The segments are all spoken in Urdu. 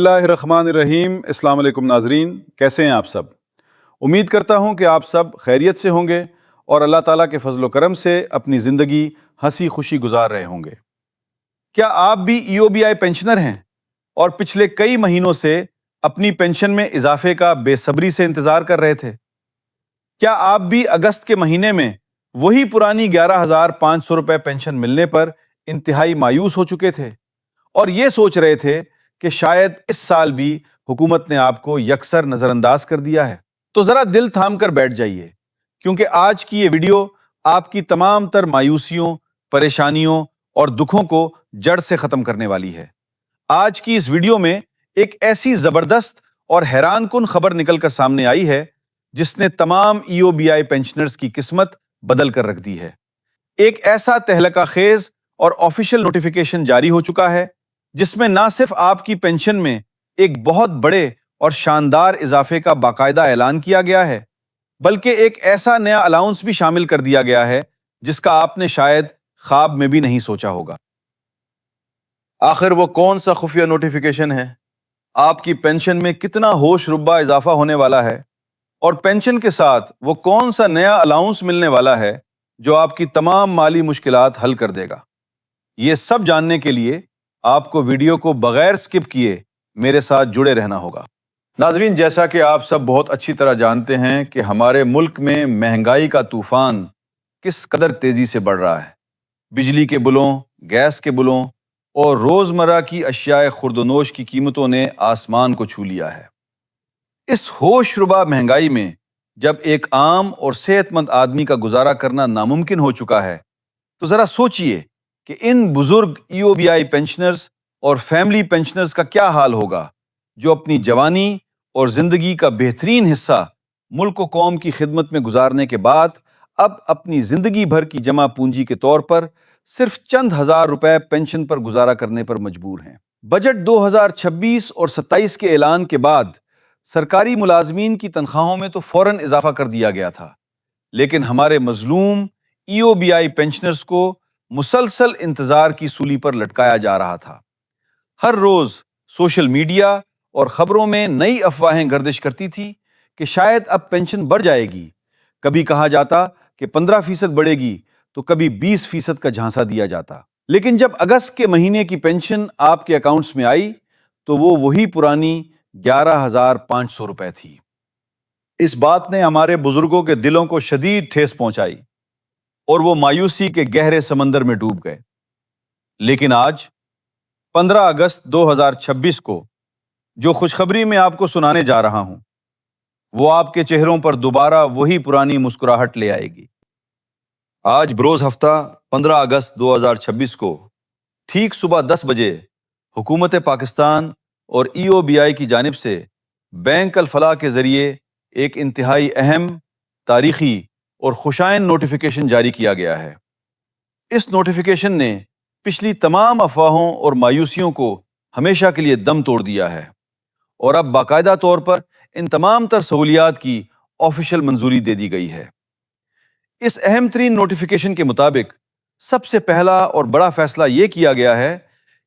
اللہ الرحمن الرحیم۔ السلام علیکم ناظرین، کیسے ہیں آپ سب؟ امید کرتا ہوں کہ آپ سب خیریت سے ہوں گے اور اللہ تعالیٰ کے فضل و کرم سے اپنی زندگی ہنسی خوشی گزار رہے ہوں گے۔ کیا آپ بھی EOBI پینشنر ہیں اور پچھلے کئی مہینوں سے اپنی پینشن میں اضافے کا بے صبری سے انتظار کر رہے تھے؟ کیا آپ بھی اگست کے مہینے میں وہی پرانی 11,500 روپے پینشن ملنے پر انتہائی مایوس ہو چکے تھے اور یہ سوچ رہے تھے کہ شاید اس سال بھی حکومت نے آپ کو یکسر نظر انداز کر دیا ہے؟ تو ذرا دل تھام کر بیٹھ جائیے، کیونکہ آج کی یہ ویڈیو آپ کی تمام تر مایوسیوں، پریشانیوں اور دکھوں کو جڑ سے ختم کرنے والی ہے۔ آج کی اس ویڈیو میں ایک ایسی زبردست اور حیران کن خبر نکل کر سامنے آئی ہے جس نے تمام EOBI پینشنرز کی قسمت بدل کر رکھ دی ہے۔ ایک ایسا تہلکہ خیز اور آفیشیل نوٹیفیکیشن جاری ہو چکا ہے جس میں نہ صرف آپ کی پینشن میں ایک بہت بڑے اور شاندار اضافے کا باقاعدہ اعلان کیا گیا ہے، بلکہ ایک ایسا نیا الاؤنس بھی شامل کر دیا گیا ہے جس کا آپ نے شاید خواب میں بھی نہیں سوچا ہوگا۔ آخر وہ کون سا خفیہ نوٹیفیکیشن ہے؟ آپ کی پینشن میں کتنا ہوش ربا اضافہ ہونے والا ہے؟ اور پینشن کے ساتھ وہ کون سا نیا الاؤنس ملنے والا ہے جو آپ کی تمام مالی مشکلات حل کر دے گا؟ یہ سب جاننے کے لیے آپ کو ویڈیو کو بغیر سکپ کیے میرے ساتھ جڑے رہنا ہوگا۔ ناظرین، جیسا کہ آپ سب بہت اچھی طرح جانتے ہیں کہ ہمارے ملک میں مہنگائی کا طوفان کس قدر تیزی سے بڑھ رہا ہے۔ بجلی کے بلوں، گیس کے بلوں اور روزمرہ کی اشیاء خورد و نوش کی قیمتوں نے آسمان کو چھو لیا ہے۔ اس ہوش ربا مہنگائی میں جب ایک عام اور صحت مند آدمی کا گزارا کرنا ناممکن ہو چکا ہے تو ذرا سوچئے کہ ان بزرگ EOBI پینشنرز اور فیملی پینشنرز کا کیا حال ہوگا جو اپنی جوانی اور زندگی کا بہترین حصہ ملک و قوم کی خدمت میں گزارنے کے بعد اب اپنی زندگی بھر کی جمع پونجی کے طور پر صرف چند ہزار روپے پینشن پر گزارا کرنے پر مجبور ہیں۔ بجٹ 2026 اور 27 کے اعلان کے بعد سرکاری ملازمین کی تنخواہوں میں تو فوراً اضافہ کر دیا گیا تھا، لیکن ہمارے مظلوم EOBI پینشنرز کو مسلسل انتظار کی سولی پر لٹکایا جا رہا تھا۔ ہر روز سوشل میڈیا اور خبروں میں نئی افواہیں گردش کرتی تھی کہ شاید اب پینشن بڑھ جائے گی۔ کبھی کہا جاتا کہ 15% بڑھے گی تو کبھی 20% کا جھانسا دیا جاتا، لیکن جب اگست کے مہینے کی پینشن آپ کے اکاؤنٹس میں آئی تو وہ وہی پرانی 11,500 روپے تھی۔ اس بات نے ہمارے بزرگوں کے دلوں کو شدید ٹھیس پہنچائی اور وہ مایوسی کے گہرے سمندر میں ڈوب گئے۔ لیکن آج 15 اگست 2026 کو جو خوشخبری میں آپ کو سنانے جا رہا ہوں وہ آپ کے چہروں پر دوبارہ وہی پرانی مسکراہٹ لے آئے گی۔ آج بروز ہفتہ 15 اگست 2026 کو ٹھیک صبح 10 بجے حکومت پاکستان اور EOBI کی جانب سے بینک الفلاح کے ذریعے ایک انتہائی اہم، تاریخی اور خوشائن نوٹیفیکیشن جاری کیا گیا ہے۔ اس نوٹیفیکیشن نے پچھلی تمام افواہوں اور مایوسیوں کو ہمیشہ کے لیے دم توڑ دیا ہے اور اب باقاعدہ طور پر ان تمام تر سہولیات کی آفیشیل منظوری دے دی گئی ہے۔ اس اہم ترین نوٹیفیکیشن کے مطابق سب سے پہلا اور بڑا فیصلہ یہ کیا گیا ہے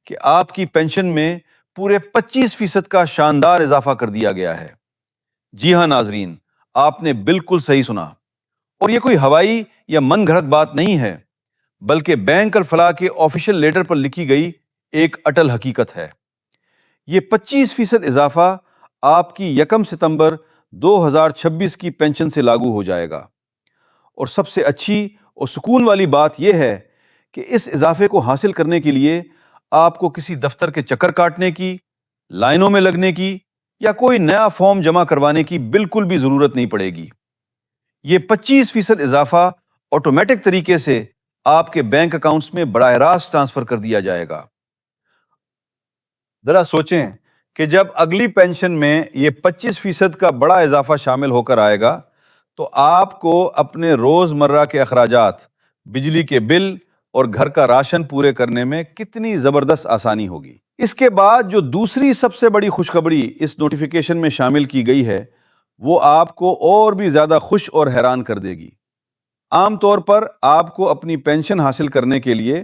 کہ آپ کی پینشن میں پورے 25% کا شاندار اضافہ کر دیا گیا ہے۔ جی ہاں ناظرین، آپ نے بالکل صحیح سنا، اور یہ کوئی ہوائی یا من گھڑت بات نہیں ہے، بلکہ بینک الفلاح کے آفیشیل لیٹر پر لکھی گئی ایک اٹل حقیقت ہے۔ یہ 25% اضافہ آپ کی 1 ستمبر 2026 کی پینشن سے لاگو ہو جائے گا، اور سب سے اچھی اور سکون والی بات یہ ہے کہ اس اضافے کو حاصل کرنے کے لیے آپ کو کسی دفتر کے چکر کاٹنے کی، لائنوں میں لگنے کی یا کوئی نیا فارم جمع کروانے کی بالکل بھی ضرورت نہیں پڑے گی۔ یہ 25% اضافہ آٹومیٹک طریقے سے آپ کے بینک اکاؤنٹس میں براہ راست ٹرانسفر کر دیا جائے گا۔ ذرا سوچیں کہ جب اگلی پینشن میں یہ 25% کا بڑا اضافہ شامل ہو کر آئے گا تو آپ کو اپنے روزمرہ کے اخراجات، بجلی کے بل اور گھر کا راشن پورے کرنے میں کتنی زبردست آسانی ہوگی۔ اس کے بعد جو دوسری سب سے بڑی خوشخبری اس نوٹیفیکیشن میں شامل کی گئی ہے وہ آپ کو اور بھی زیادہ خوش اور حیران کر دے گی۔ عام طور پر آپ کو اپنی پینشن حاصل کرنے کے لیے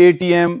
ATM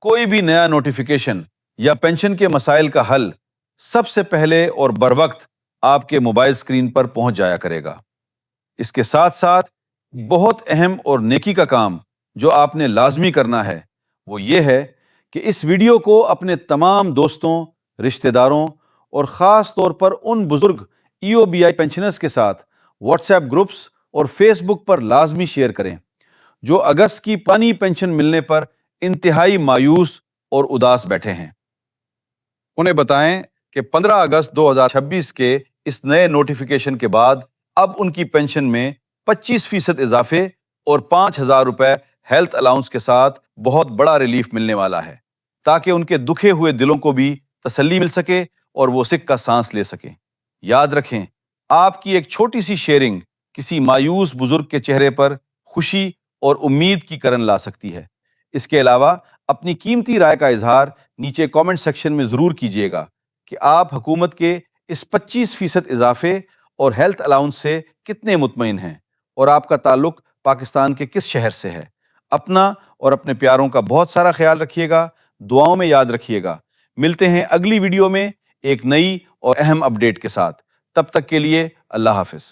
کوئی بھی نیا نوٹیفیکیشن یا پینشن کے مسائل کا حل سب سے پہلے اور بروقت آپ کے موبائل اسکرین پر پہنچ جایا کرے گا۔ اس کے ساتھ ساتھ بہت اہم اور نیکی کا کام جو آپ نے لازمی کرنا ہے وہ یہ ہے کہ اس ویڈیو کو اپنے تمام دوستوں، رشتہ داروں اور خاص طور پر ان بزرگ EOBI پینشنرز کے ساتھ واٹس ایپ گروپس اور فیس بک پر لازمی شیئر کریں جو اگست کی پرانی پینشن ملنے پر انتہائی مایوس اور اداس بیٹھے ہیں۔ انہیں بتائیں کہ 15 اگست 2026 کے اس نئے نوٹیفیکیشن کے بعد اب ان کی پینشن میں 25% اضافے اور 5,000 روپے ہیلتھ الاؤنس کے ساتھ بہت بڑا ریلیف ملنے والا ہے، تاکہ ان کے دکھے ہوئے دلوں کو بھی تسلی مل سکے اور وہ سکھ کا سانس لے سکیں۔ یاد رکھیں، آپ کی ایک چھوٹی سی شیئرنگ کسی مایوس بزرگ کے چہرے پر خوشی اور امید کی کرن لا سکتی ہے۔ اس کے علاوہ اپنی قیمتی رائے کا اظہار نیچے کامنٹ سیکشن میں ضرور کیجیے گا کہ آپ حکومت کے اس 25% اضافے اور ہیلتھ الاؤنس سے کتنے مطمئن ہیں اور آپ کا تعلق پاکستان کے کس شہر سے ہے۔ اپنا اور اپنے پیاروں کا بہت سارا خیال رکھیے گا، دعاؤں میں یاد رکھیے گا۔ ملتے ہیں اگلی ویڈیو میں ایک نئی اور اہم اپڈیٹ کے ساتھ۔ تب تک کے لیے اللہ حافظ۔